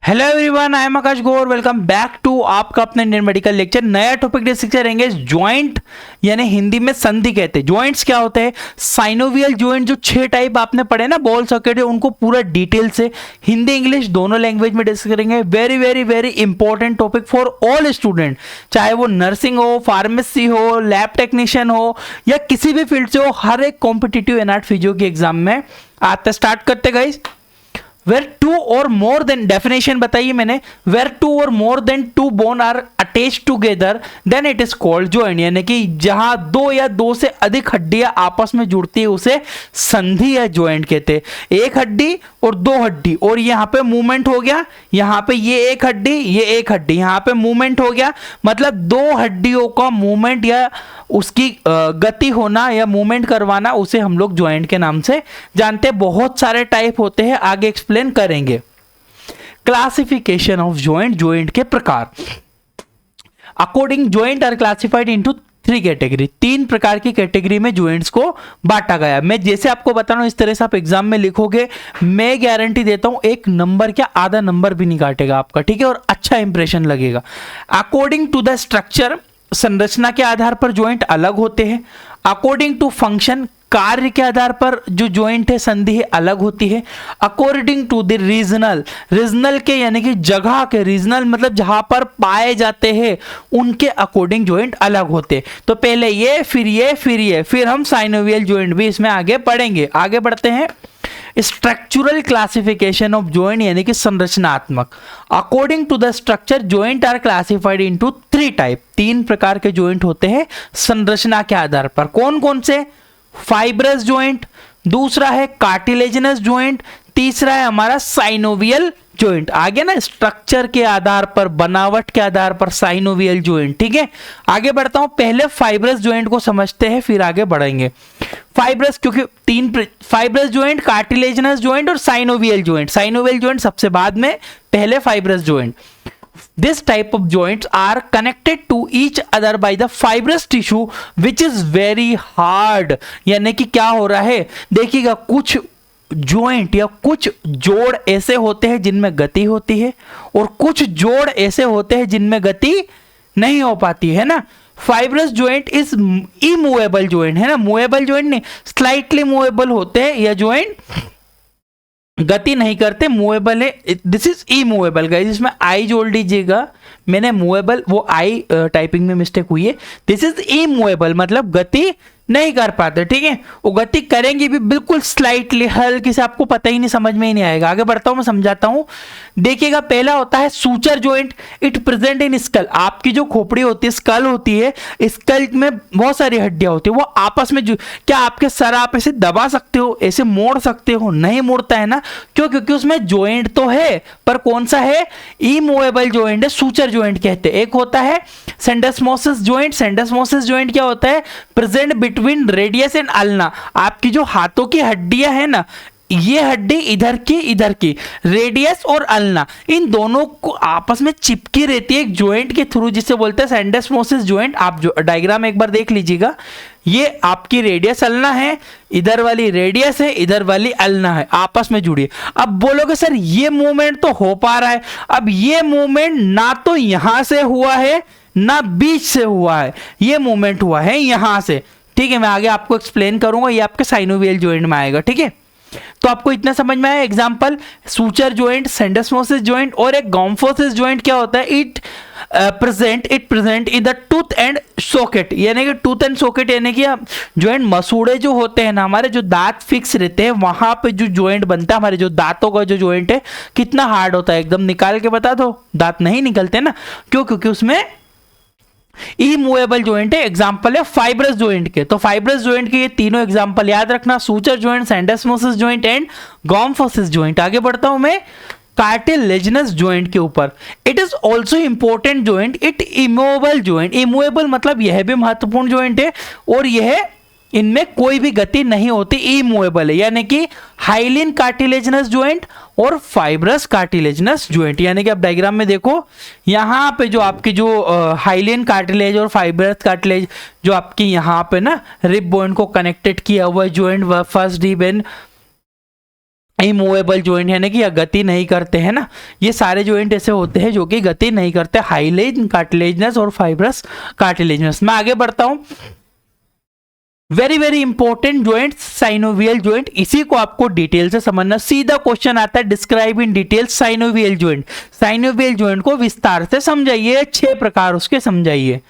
Hello everyone, I am Akash Gaur. Welcome back to आपका अपने Indian medical lecture. नया topic discuss करेंगे जॉइंट, यानी हिंदी में संधि कहते हैं। जॉइंट्स क्या होते हैं? साइनोवियल जॉइंट, जो 6 टाइप आपने पढ़े ना बॉल सॉकेट, उनको पूरा डिटेल से हिंदी इंग्लिश दोनों लैंग्वेज में डिस्कस करेंगे। Very very very important topic for all student, चाहे वो नर्सिंग हो, फार्मेसी हो, लैब टेक्नीशियन हो या किसी भी फील्ड से हो। हर एक कॉम्पिटिटिव एनआर्ट फिजियो के एग्जाम में आता। स्टार्ट करते गाइस। वेर टू और मोर देन, डेफिनेशन बताइए मैंने, वेर टू और more than two bone are attach together then it is called joint, यानी कि जहां दो या दो से अधिक हड्डियां आपस में जुड़ती है उसे संधि या जॉइंट कहते हैं। एक हड्डी और दो हड्डी, और यहां पे मूवमेंट हो गया, यहां पे ये एक हड्डी, ये एक हड्डी, यहां पे मूवमेंट हो गया, मतलब दो हड्डियों का मूवमेंट या उसकी गति होना या मूवमेंट करवाना, उसे हम लोग जॉइंट के नाम से जानते हैं। बहुत सारे टाइप होते हैं, आगे एक्सप्लेन करेंगे। क्लासिफिकेशन ऑफ जॉइंट, जॉइंट के प्रकार। According joint are classified into 3 category, 3 प्रकार की कैटेगरी में जॉइंट्स को बांटा गया। मैं जैसे आपको बता रहा हूं इस तरह से आप एग्जाम में लिखोगे, मैं गारंटी देता हूं एक नंबर क्या आधा नंबर भी नहीं काटेगा आपका, ठीक है, और अच्छा इंप्रेशन लगेगा। अकॉर्डिंग टू द स्ट्रक्चर, संरचना के आधार पर जॉइंट अलग होते हैं। अकॉर्डिंग टू फंक्शन, कार्य के आधार पर जो जॉइंट है, संधि है, अलग होती है। According to the regional, regional के यानी कि जगह के, रीजनल मतलब जहां पर पाए जाते हैं उनके अकॉर्डिंग जॉइंट अलग होते हैं। तो पहले ये, फिर ये, फिर ये, फिर हम साइनोवियल जॉइंट भी इसमें आगे पढ़ेंगे। आगे बढ़ते हैं। स्ट्रक्चरल क्लासिफिकेशन ऑफ जॉइंट, यानी कि संरचनात्मक। According to the structure joint are classified into 3 type, 3 प्रकार के जॉइंट होते हैं संरचना के आधार पर। कौन कौन से? फाइब्रस जॉइंट, दूसरा है कार्टिलेजिनस जॉइंट, तीसरा है हमारा साइनोवियल जॉइंट। आगे ना स्ट्रक्चर के आधार पर, बनावट के आधार पर साइनोवियल जॉइंट, ठीक है। आगे बढ़ता हूं, पहले फाइब्रस जॉइंट को समझते हैं फिर आगे बढ़ेंगे। फाइब्रस, क्योंकि 3 फाइब्रस जॉइंट, कार्टिलेजिनस जॉइंट और साइनोवियल जॉइंट। साइनोवियल जॉइंट सबसे बाद में, पहले fibrous joint. This type of joints are connected to each other by the fibrous tissue which is very hard। यानी कि क्या हो रहा है, देखिएगा, कुछ जॉइंट या कुछ जोड़ ऐसे होते हैं जिनमें गति होती है और कुछ जोड़ ऐसे होते हैं जिनमें गति नहीं हो पाती है ना। Fibrous joint is immovable joint है ना, मूवेबल जॉइंट नहीं, स्लाइटली मूवेबल होते हैं या जॉइंट गति नहीं करते, मूवेबल है। दिस इज इमूवेबल गाइस, इसमें आई जोड़ लीजिएगा, मैंने मूवेबल, वो आई टाइपिंग में मिस्टेक हुई है। दिस इज इमूवेबल मतलब गति नहीं कर पाते, ठीक है। वो गति करेंगे भी बिल्कुल स्लाइटली, हल्की से, आपको पता ही नहीं, समझ में ही नहीं आएगा। आगे बढ़ता हूं, मैं समझाता हूं। देखिएगा, पहला होता है suture joint. It present in school, आपकी जो खोपड़ी होती है, स्कल होती है, स्कल में बहुत सारी हड्डियां होती है, वो आपस में क्या आपके सर आप ऐसे दबा सकते हो, ऐसे मोड़ सकते हो? नहीं मोड़ता है ना, क्यों? क्योंकि उसमें जॉइंट तो है, पर कौन सा है? इमूवेबल जॉइंट है, सूचर जॉइंट कहते हैं। एक होता है सेंडेस्मोसिस जॉइंट। सेंडेस्मोसिस जॉइंट क्या होता है? Present between radius and ulna. आपकी जो हाथों की हड्डियां है ना, ये हड्डी इधर की रेडियस और अल्ना, इन दोनों को आपस में चिपकी रहती है एक जॉइंट के थ्रू, जिसे बोलते हैं सेंडेस्मोसिस जॉइंट। आप जो डायग्राम एक बार देख लीजिएगा, ये आपकी रेडियस अल्ना है, इधर वाली रेडियस है, इधर वाली अल्ना है, आपस में जुड़ी है। अब बोलोगे सर ये मूवमेंट तो हो पा रहा है, अब ये मूवमेंट ना तो यहां से हुआ है ना बीच से हुआ है, ये मूवमेंट हुआ है यहां से, ठीक है। मैं आगे आपको एक्सप्लेन करूंगा, ये आपके साइनोवियल जॉइंट में आएगा, ठीक है। तो आपको इतना समझ में आया। Example, suture joint, syndesmosis joint और एक गॉम्फोसिस जॉइंट क्या होता है? It present in the tooth and socket, यानी कि टूथ एंड सॉकेट यानी कि जॉइंट, मसूड़े जो होते हैं ना, हमारे जो दांत फिक्स रहते हैं वहां पे जो जॉइंट बनता है, हमारे जो दांतों का जो जॉइंट है, कितना हार्ड होता है, एकदम निकाल के बता दो, दांत नहीं निकलते ना, क्यों? क्योंकि उसमें इमूवेबल जॉइंट है। एग्जांपल है फाइब्रस जॉइंट के। तो फाइब्रस जॉइंट के ये तीनों एग्जांपल याद रखना, suture joint, syndesmosis joint and gomphosis joint. आगे बढ़ता हूं मैं कार्टिलेजिनस जॉइंट के ऊपर। It is also important joint, it immovable joint. Immovable मतलब यह भी महत्वपूर्ण जॉइंट है और यह, इनमें कोई भी गति नहीं होती, इमूवेबल है, यानी कि हाइलिन कार्टिलेजिनस जॉइंट और फाइब्रस कार्टिलेजिनस जॉइंट। यानी कि आप डायग्राम में देखो, यहाँ पे जो आपकी जो हाइलिन कार्टिलेज और फाइब्रस कार्टिलेज जो आपकी यहाँ पे ना रिब बोन को कनेक्टेड किया हुआ है joint, first rib end immovable joint यानी कि गति नहीं करते हैं ना, ये सारे जॉइंट ऐसे होते हैं जो कि गति नहीं करते, हाइलेज, कार्टिलेजनस और फाइब्रस कार्टिलेजनस। मैं आगे बढ़ता हूं। Very very important joint, synovial joint, इसी को आपको डिटेल से समझना। सीधा क्वेश्चन आता है, describe in detail synovial joint. Synovial joint को विस्तार से समझाइए, 6 प्रकार उसके समझाइए।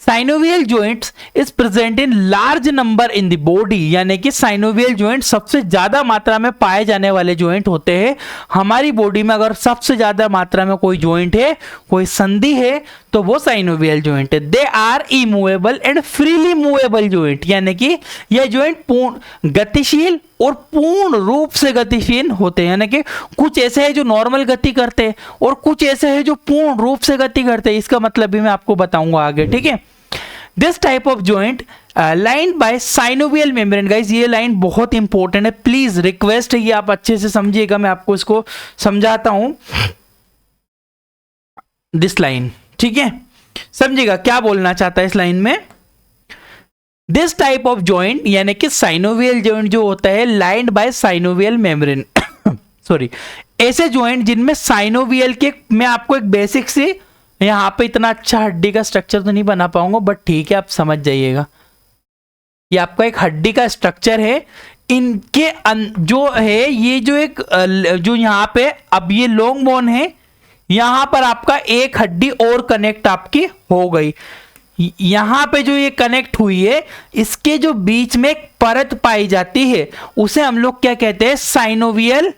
Synovial joints is present in large number in the body, यानी कि साइनोवियल जॉइंट सबसे ज्यादा मात्रा में पाए जाने वाले जॉइंट होते हैं हमारी बॉडी में। अगर सबसे ज्यादा मात्रा में कोई जॉइंट है, कोई संधि है, तो वो साइनोवियल जॉइंट है। They are immovable and freely movable joint, यानी कि यह जॉइंट पूर्ण गतिशील और पूर्ण रूप से गतिशील होते हैं, यानी कि कुछ ऐसे है जो नॉर्मल गति करते हैं और कुछ ऐसे है जो पूर्ण रूप से गति करते हैं। इसका मतलब भी मैं आपको बताऊंगा आगे, ठीक है। This type of joint line by synovial membrane, guys ये लाइन बहुत इंपॉर्टेंट है, प्लीज रिक्वेस्ट है ये आप अच्छे से समझिएगा, मैं आपको इसको समझाता हूं। दिस लाइन, ठीक है, समझिएगा क्या बोलना चाहता है इस लाइन में। दिस टाइप ऑफ जॉइंट यानी कि साइनोवियल जॉइंट जो होता है lined by synovial membrane sorry, ऐसे जॉइंट जिनमें साइनोवियल के, मैं आपको एक बेसिक से, यहाँ पे इतना अच्छा हड्डी का स्ट्रक्चर तो नहीं बना पाऊंगा, बट ठीक है आप समझ जाइएगा। ये आपका एक हड्डी का स्ट्रक्चर है, इनके जो है ये जो एक जो यहाँ पे अब ये लॉन्ग बोन है, यहां पर आपका एक हड्डी और कनेक्ट आपकी हो गई। यहां पे जो ये कनेक्ट हुई है, इसके जो बीच में एक परत पाई जाती है उसे हम लोग क्या कहते हैं, साइनोवियल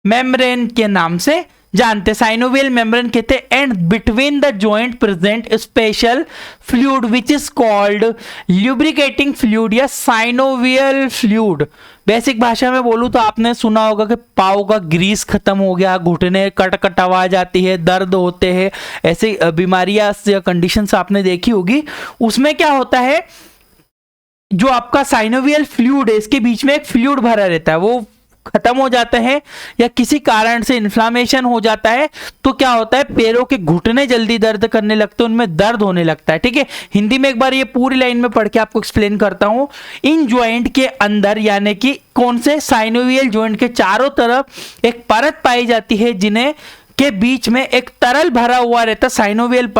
मेम्ब्रेन के नाम से जानते हैं। साइनोवियल मेम्ब्रेन कहते हैं। And between the joint present special fluid which is called lubricating fluid या साइनोवियल फ्लूइड। बेसिक भाषा में बोलूं तो आपने सुना होगा कि पाव का ग्रीस खत्म हो गया, घुटने कट आवाज आती है, दर्द होते हैं, ऐसी बीमारियां या कंडीशंस आपने देखी होगी। उसमें क्या होता है, जो आपका साइनोवियल फ्लूइड है इसके बीच में एक फ्लूइड भरा रहता है, वो खत्म हो जाता है या किसी कारण से इन्फ्लामेशन हो जाता है तो क्या होता है, पैरों के घुटने जल्दी दर्द करने लगते हैं, उनमें दर्द होने लगता है। ठीक है, हिंदी में एक बार ये पूरी लाइन में पढ़ के आपको एक्सप्लेन करता हूं। इन ज्वाइंट के अंदर यानी कि कौन से, साइनोवियल ज्वाइंट के चारों तरफ एक परत पाई जाती है जिन्हें के बीच में एक तरल भरा हुआ रहता है, साइनोवियल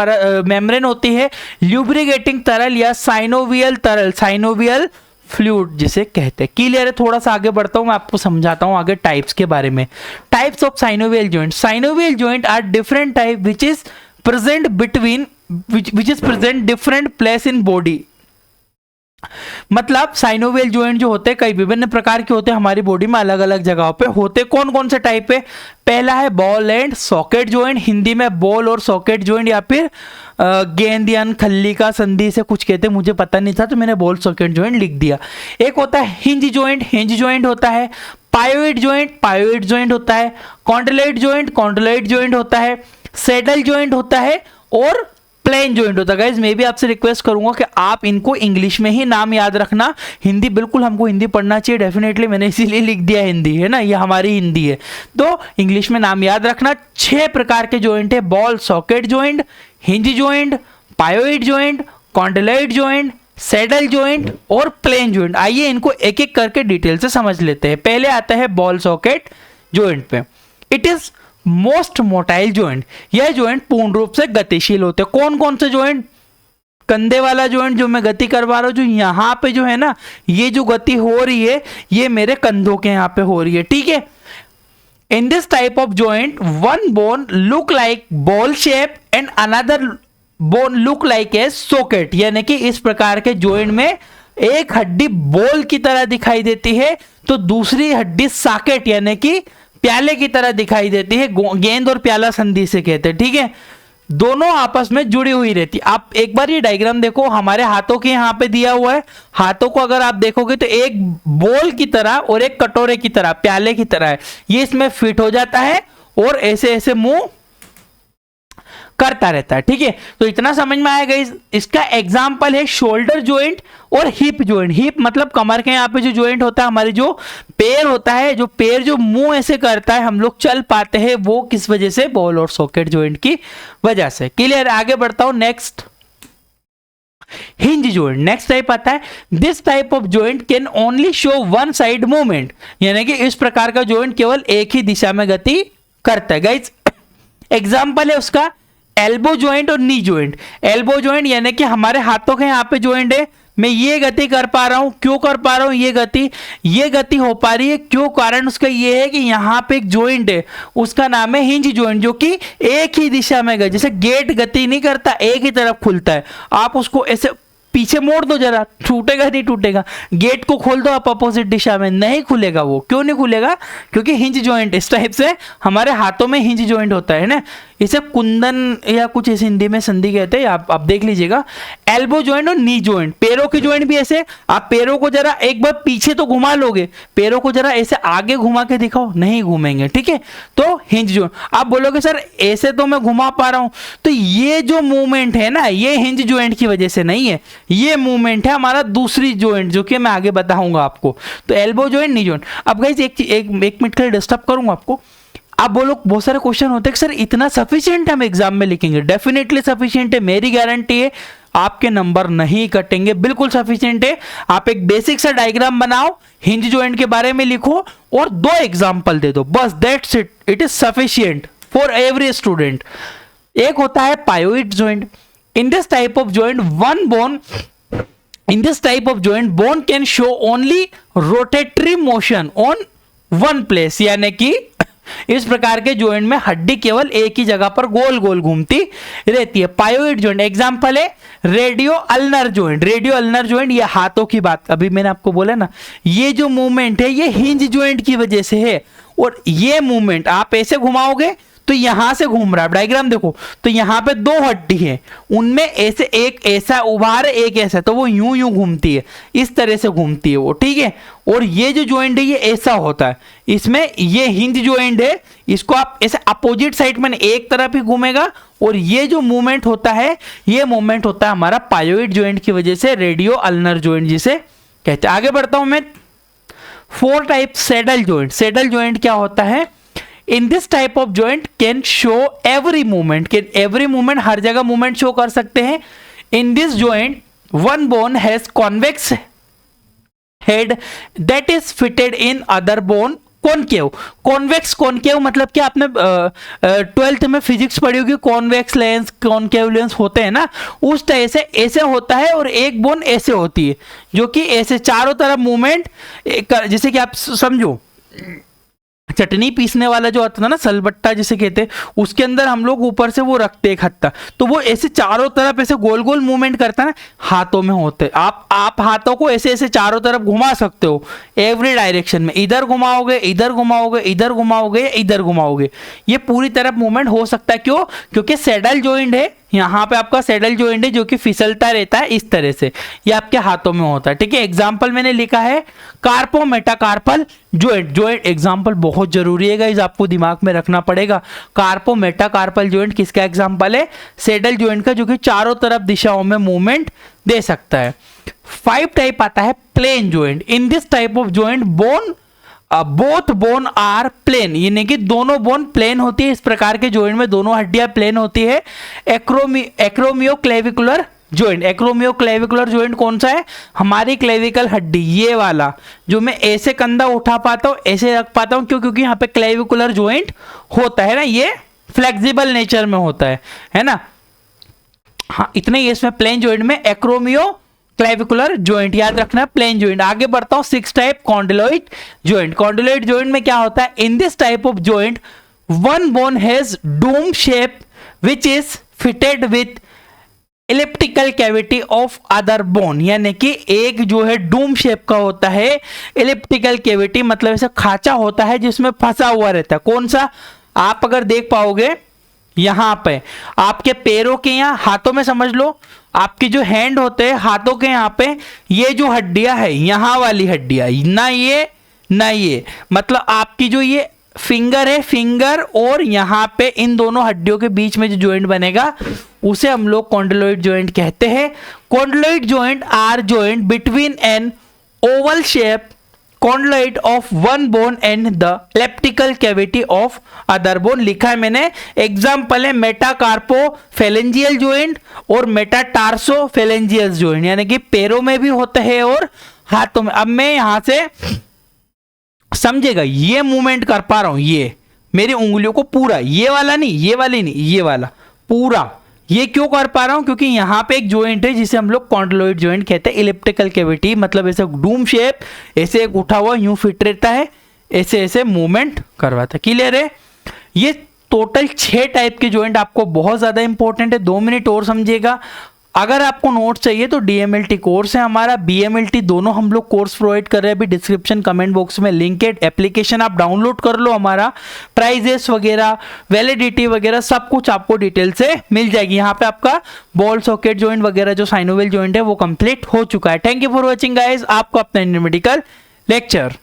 मेम्ब्रेन होती है, ल्यूब्रिकेटिंग तरल या साइनोवियल तरल, साइनोवियल फ्लूइड जिसे कहते हैं। क्लियर है? थोड़ा सा आगे बढ़ता हूं, मैं आपको समझाता हूं आगे टाइप्स के बारे में। Types of synovial joint. Synovial joint are different type which is present between which is present different place in body. मतलब साइनोवियल जॉइंट जो होते हैं कई विभिन्न प्रकार के होते हैं, हमारी बॉडी में अलग अलग जगहों पे होते। कौन कौन से टाइप है? पहला है ball and socket joint, Hindi में बॉल और सॉकेट जॉइंट या फिर गेंद या खल्ली का संधि से कुछ कहते हैं, मुझे पता नहीं था तो मैंने बॉल सॉकेट जॉइंट लिख दिया। एक होता है हिंज जॉइंट, हिंज जॉइंट होता है। पायोइड जॉइंट, पायोइड जॉइंट होता है। कॉन्टिलेट जॉइंट, कॉन्टिलेट जॉइंट होता है। सैडल जॉइंट होता है और प्लेन जॉइंट होता है। गाइस मैं भी आपसे रिक्वेस्ट करूंगा कि आप इनको इंग्लिश में ही नाम याद रखना, हिंदी बिल्कुल हमको हिंदी पढ़ना चाहिए डेफिनेटली, मैंने इसीलिए लिख दिया हिंदी, है ना, ये हमारी हिंदी है तो इंग्लिश में नाम याद रखना। 6 प्रकार के जॉइंट है, ball socket joint, hinge joint, pivot joint, condylar joint, saddle joint और प्लेन जॉइंट। आइए इनको एक एक करके डिटेल से समझ लेते हैं। पहले आता है बॉल सॉकेट जॉइंट पे। It is most motile joint, यह जॉइंट पूर्ण रूप से गतिशील होते हैं। कौन कौन से जॉइंट? कंधे वाला जॉइंट जो मैं गति करवा रहा हूं, जो यहां पे जो है ना, ये जो गति हो रही है ये मेरे कंधों के यहां पे हो रही है, ठीक है। इन this type of joint one bone look like ball shape and another bone look like a socket, यानी कि इस प्रकार के जॉइंट में एक हड्डी बॉल की तरह दिखाई देती है तो दूसरी हड्डी सॉकेट यानी कि प्याले की तरह दिखाई देती है, गेंद और प्याला संधि से कहते हैं, ठीक है। दोनों आपस में जुड़ी हुई रहती। आप एक बार ये डायग्राम देखो, हमारे हाथों के यहाँ पे दिया हुआ है, हाथों को अगर आप देखोगे तो एक बॉल की तरह और एक कटोरे की तरह, प्याले की तरह है, ये इसमें फिट हो जाता है और ऐसे ऐसे मूव करता रहता है, ठीक है। तो इतना समझ में आएगा। इसका एग्जाम्पल है शोल्डर जॉइंट और हिप जॉइंट। हिप मतलब कमर के यहाँ पे जो जॉइंट होता है, हमारे जो पैर होता है, जो पैर जो मुंह ऐसे करता है, हम लोग चल पाते हैं, वो किस वजह से? बॉल और सॉकेट जॉइंट की वजह से। क्लियर? आगे बढ़ता हूं next. Hinge joint. Next type आता है this type of joint can only show one side movement, यानी कि इस प्रकार का जॉइंट केवल एक ही दिशा में गति करता है। गाइस एग्जांपल है उसका एल्बो जॉइंट और नी जॉइंट। एल्बो जॉइंट यानी कि हमारे हाथों के यहाँ पे जॉइंट है, मैं ये गति कर पा रहा हूं, क्यों कर पा रहा हूं ये गति हो पा रही है क्यों, कारण उसका ये है कि यहाँ पे एक जॉइंट है, उसका नाम है हिंज जॉइंट, जो कि एक ही दिशा में गए। जैसे गेट गति नहीं करता, एक ही तरफ खुलता है, आप उसको ऐसे पीछे मोड़ दो जरा, टूटेगा नहीं टूटेगा। गेट को खोल दो आप अपोजिट दिशा में, नहीं खुलेगा वो। क्यों नहीं खुलेगा? क्योंकि हिंज जॉइंट इस टाइप से हमारे हाथों में हिंज जॉइंट होता है ना, इसे कुंदन या कुछ इस हिंदी में संधि कहते हैं, आप देख लीजिएगा। एल्बो जॉइंट और नी जॉइंट, पैरों की जॉइंट भी ऐसे, आप पैरों को जरा एक बार पीछे तो घुमा लोगे, पैरों को जरा ऐसे आगे घुमा के दिखाओ, नहीं घूमेंगे, ठीक है। तो हिंज जॉइंट, आप बोलोगे सर ऐसे तो मैं घुमा पा रहा हूं, तो ये जो मूवमेंट है ना, ये हिंज जॉइंट की वजह से नहीं है, ये मूवमेंट है हमारा दूसरी जॉइंट, जो कि मैं आगे बताऊंगा आपको। तो एल्बो जॉइंट, नी जॉइंट। अब गाइस एक मिनट के लिए डिस्टर्ब करूंगा आपको। आप बोलो, बहुत सारे क्वेश्चन होते हैं कि सर इतना सफिशिएंट हम एग्जाम में लिखेंगे? डेफिनेटली सफिशिएंट है, मेरी गारंटी है, आपके नंबर नहीं कटेंगे, बिल्कुल सफिशिएंट है। आप एक बेसिक सा डायग्राम बनाओ, हिंज जॉइंट के बारे में लिखो और 2 एग्जाम्पल दे दो, बस that's it, it is sufficient for every student. एक होता है pivot joint. In this type of joint bone can show only rotatory motion on one place, यानी कि इस प्रकार के जॉइंट में हड्डी केवल एक ही जगह पर गोल गोल घूमती रहती है। पायोइड जॉइंट एग्जांपल है radio ulnar joint. Radio ulnar joint, ये हाथों की बात अभी मैंने आपको बोला ना, ये जो मूवमेंट है ये हिंज जॉइंट की वजह से है, और ये मूवमेंट आप ऐसे घुमाओगे तो यहां से घूम रहा है, डायग्राम देखो, तो यहां पे 2 हड्डी है, उनमें ऐसे एक ऐसा उभार है, एक ऐसा, तो वो यूं यूं घूमती है, इस तरह से घूमती है वो, ठीक है। और ये जो जॉइंट है ये ऐसा होता है, इसमें ये हिंज जॉइंट है, इसको आप ऐसे अपोजिट साइड में एक तरफ ही घूमेगा, और ये जो मूवमेंट होता है ये मूवमेंट होता है हमारा पायोइड जॉइंट की वजह से, रेडियो अल्नर जॉइंट जिसे कहते हैं। आगे बढ़ता हूं मैं। 4 type saddle joint. Saddle joint क्या होता है? In this type of joint can show every movement, हर जगह मूवमेंट शो कर सकते हैं। In this joint, one bone has convex head that is fitted in other bone concave. Convex concave मतलब क्या, आपने 12th में फिजिक्स पढ़ी होगी, कॉन्वेक्स लेंस कॉनकेव लेंस होते हैं ना, उस तरह से ऐसे होता है, और एक बोन ऐसे होती है जो कि ऐसे चारों तरफ मूवमेंट, जैसे कि आप समझो चटनी पीसने वाला जो आता था ना, सलबट्टा जिसे कहते हैं, उसके अंदर हम लोग ऊपर से वो रखते एक हत्था, तो वो ऐसे चारों तरफ ऐसे गोल गोल मूवमेंट करता है ना, हाथों में होते। आप हाथों को ऐसे ऐसे चारों तरफ घुमा सकते हो एवरी डायरेक्शन में, इधर घुमाओगे, इधर घुमाओगे, इधर घुमाओगे, इधर घुमाओगे, ये पूरी तरफ मूवमेंट हो सकता है। क्यों? क्योंकि सैडल जॉइंट है, यहाँ पे आपका सैडल जॉइंट है जो कि फिसलता रहता है इस तरह से, ये आपके हाथों में होता है, ठीक है। एग्जाम्पल मैंने लिखा है कार्पो मेटाकार्पल जॉइंट। जॉइंट एग्जाम्पल बहुत जरूरी है गाइस, आपको दिमाग में रखना पड़ेगा। कार्पो मेटाकार्पल जॉइंट किसका एग्जाम्पल है? सैडल जॉइंट का, जो कि चारों तरफ दिशाओं में मूवमेंट दे सकता है। 5 टाइप आता है plane joint. In this type of joint both bone are plane, यानी कि दोनों बोन प्लेन होती है। इस प्रकार के जॉइंट में दोनों हड्डियां प्लेन होती है। Acromioclavicular joint. एक्रोमियोक्लेविकुलर जॉइंट कौन सा है? हमारी क्लेविकल हड्डी, ये वाला जो मैं ऐसे कंधा उठा पाता हूं, ऐसे रख पाता हूं, क्यों? क्योंकि यहाँ पे क्लेविकुलर जॉइंट होता है ना, ये फ्लेक्सिबल नेचर में होता है ना। हाँ, इतना ही इसमें प्लेन जॉइंट में एक्रोमियो क्लेविकुलर जॉइंट याद रखना, प्लेन जॉइंट। आगे बढ़ता हूं। 6 type condyloid joint. Condyloid joint में क्या होता है? इन this type of joint one bone has Doom shape which is fitted with elliptical cavity of other bone, यानी कि एक जो है डूम शेप का होता है, इलिप्टिकल कैविटी मतलब ऐसा खांचा होता है जिसमें फंसा हुआ रहता है। कौन सा? आप अगर देख पाओगे यहां पे आपके पैरों के, यहां हाथों में समझ लो, आपके जो हैंड होते हैं हाथों के यहाँ पे, ये जो हड्डियां है, यहां वाली हड्डियां, ना ये, मतलब आपकी जो ये फिंगर है, फिंगर और यहां पे इन दोनों हड्डियों के बीच में जो जॉइंट बनेगा उसे हम लोग कॉन्डिलोइड जॉइंट कहते हैं। Condyloid joint are joint between an oval shape condyle of one bone and the elliptical cavity of other bone. लिखा है मैंने, एग्जाम्पल है मेटाकार्पोफेलेंजियल ज्वाइंट और मेटाटार्सोफेलेंजियल ज्वाइंट, यानी कि पैरों में भी होता है और हाथों में। अब मैं यहां से समझेगा, ये मूवमेंट कर पा रहा हूं, ये मेरी उंगलियों को पूरा, ये वाला नहीं, ये वाली नहीं, ये वाला पूरा, ये क्यों कर पा रहा हूं? क्योंकि यहां पे एक ज्वाइंट है जिसे हम लोग कॉन्डलोइड ज्वाइंट कहते हैं। इलिप्टिकल कैविटी मतलब ऐसे डूम शेप, ऐसे एक उठा हुआ यूं फिट रहता है, ऐसे ऐसे मूवमेंट करवाता है। क्लियर है? ये टोटल 6 टाइप के ज्वाइंट आपको बहुत ज्यादा इंपॉर्टेंट है। 2 मिनट और समझिएगा। अगर आपको नोट चाहिए तो डीएमएलटी कोर्स है हमारा, बीएमएलटी दोनों हम लोग कोर्स प्रोवाइड कर रहे हैं। अभी डिस्क्रिप्शन कमेंट बॉक्स में लिंक है, एप्लीकेशन आप डाउनलोड कर लो। हमारा प्राइजेस वगैरह, वैलिडिटी वगैरह सब कुछ आपको डिटेल से मिल जाएगी। यहाँ पे आपका बॉल सॉकेट ज्वाइंट वगैरह जो साइनोवियल ज्वाइंट है वो कंप्लीट हो चुका है। Thank you for watching guys, आपको अपना इंडियन मेडिकल लेक्चर।